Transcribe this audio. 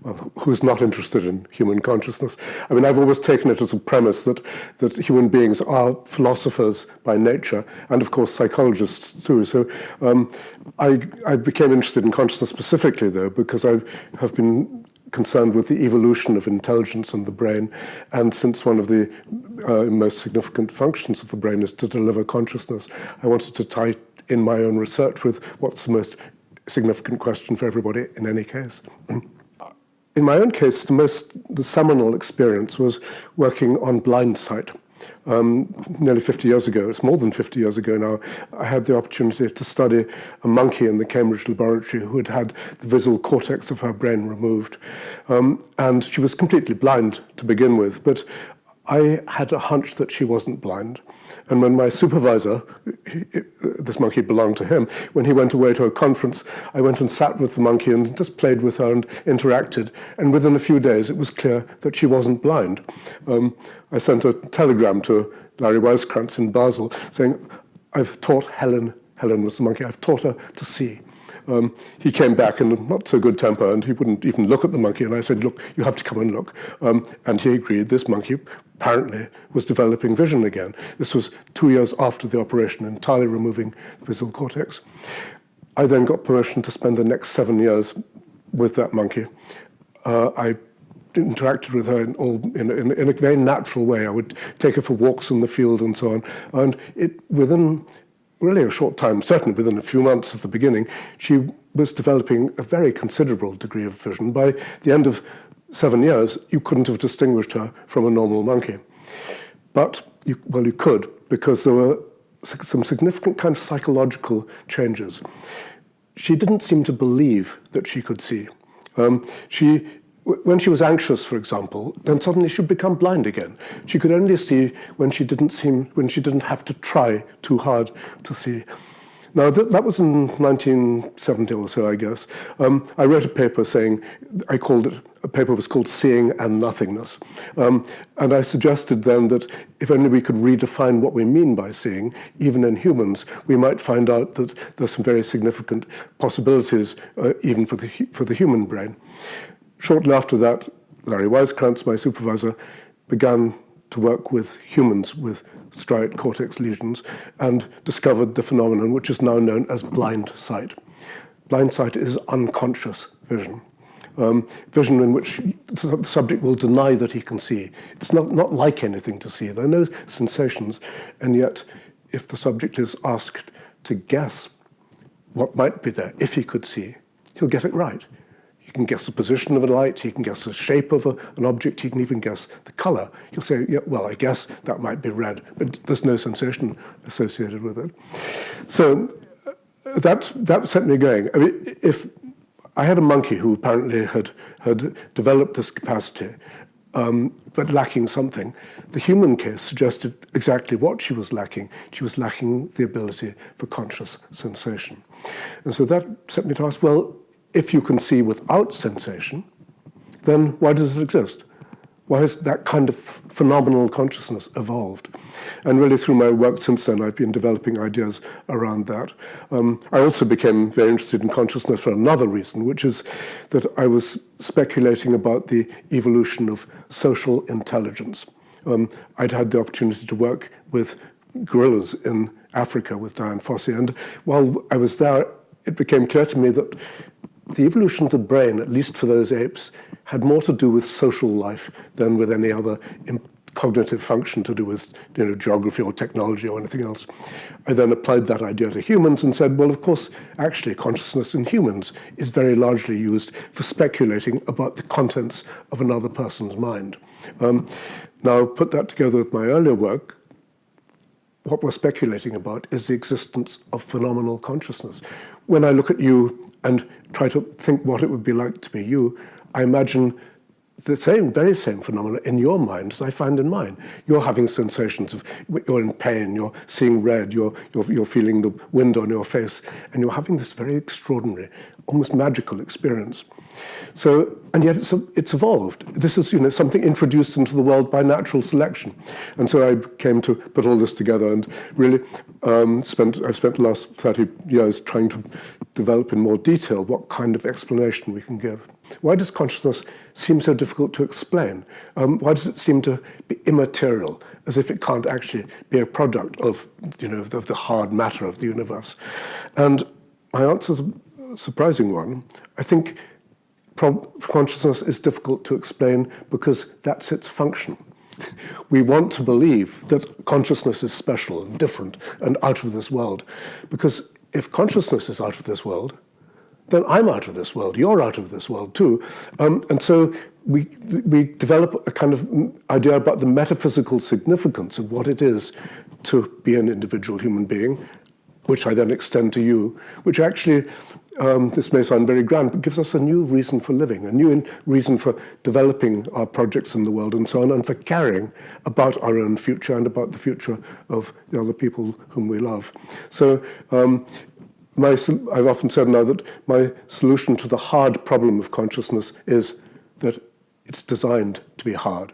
well, who's not interested in human consciousness? I mean, I've always taken it as a premise that human beings are philosophers by nature, and of course psychologists too. So I became interested in consciousness specifically, though, because I have been concerned with the evolution of intelligence in the brain, and since one of the most significant functions of the brain is to deliver consciousness, I wanted to tie in my own research with what's the most significant question for everybody in any case. In my own case, the seminal experience was working on Blindsight. Nearly 50 years ago, it's more than 50 years ago now, I had the opportunity to study a monkey in the Cambridge laboratory who had had the visual cortex of her brain removed. And she was completely blind to begin with, but I had a hunch that she wasn't blind. And when my supervisor, this monkey belonged to him, when he went away to a conference, I went and sat with the monkey and just played with her and interacted. And within a few days, it was clear that she wasn't blind. I sent a telegram to Larry Weisskranz in Basel saying, I've taught Helen was the monkey, I've taught her to see. He came back in not so good temper, and he wouldn't even look at the monkey. And I said, look, you have to come and look. And he agreed. This monkey apparently was developing vision again. This was 2 years after the operation, entirely removing the visual cortex. I then got permission to spend the next 7 years with that monkey. I interacted with her in a very natural way. I would take her for walks in the field and so on. And within really a short time, certainly within a few months at the beginning, she was developing a very considerable degree of vision. By the end of 7 years, you couldn't have distinguished her from a normal monkey. But, you could, because there were some significant kind of psychological changes. She didn't seem to believe that she could see. When she was anxious, for example, then suddenly she would become blind again. She could only see when she didn't have to try too hard to see. Now, that was in 1970 or so, I guess. I wrote a paper a paper was called Seeing and Nothingness. And I suggested then that if only we could redefine what we mean by seeing, even in humans, we might find out that there's some very significant possibilities, even for the human brain. Shortly after that, Larry Weisskranz, my supervisor, began to work with humans with striate cortex lesions and discovered the phenomenon which is now known as blindsight. Blindsight is unconscious vision, vision in which the subject will deny that he can see. It's not like anything to see. There are no sensations, and yet if the subject is asked to guess what might be there, if he could see, he'll get it right. He can guess the position of a light, he can guess the shape of an object, he can even guess the color. He'll say, yeah, well, I guess that might be red, but there's no sensation associated with it. So that set me going. I mean, if I had a monkey who apparently had developed this capacity, but lacking something, the human case suggested exactly what she was lacking. She was lacking the ability for conscious sensation. And so that set me to ask, well, if you can see without sensation, then why does it exist? Why has that kind of phenomenal consciousness evolved? And really through my work since then, I've been developing ideas around that. I also became very interested in consciousness for another reason, which is that I was speculating about the evolution of social intelligence. I'd had the opportunity to work with gorillas in Africa with Diane Fossey, and while I was there, it became clear to me that the evolution of the brain, at least for those apes, had more to do with social life than with any other cognitive function to do with geography or technology or anything else. I then applied that idea to humans and said, well, of course, actually consciousness in humans is very largely used for speculating about the contents of another person's mind. Now, put that together with my earlier work, what we're speculating about is the existence of phenomenal consciousness. When I look at you and try to think what it would be like to be you, I imagine the very same phenomena in your mind as I find in mine. You're having sensations of, you're in pain, you're seeing red, you're feeling the wind on your face, and you're having this very extraordinary, almost magical experience. So, and yet it's evolved. This is, something introduced into the world by natural selection. And so I came to put all this together and really I've spent the last 30 years trying to develop in more detail what kind of explanation we can give. why does consciousness seem so difficult to explain? Why does it seem to be immaterial, as if it can't actually be a product of, of the hard matter of the universe? And my answer is a surprising one. I think consciousness is difficult to explain because that's its function. We want to believe that consciousness is special and different and out of this world, because if consciousness is out of this world, then I'm out of this world, you're out of this world too. And so we develop a kind of idea about the metaphysical significance of what it is to be an individual human being, which I then extend to you, which actually, this may sound very grand, but gives us a new reason for living, a new reason for developing our projects in the world and so on, and for caring about our own future and about the future of the other people whom we love. So I've often said now that my solution to the hard problem of consciousness is that it's designed to be hard.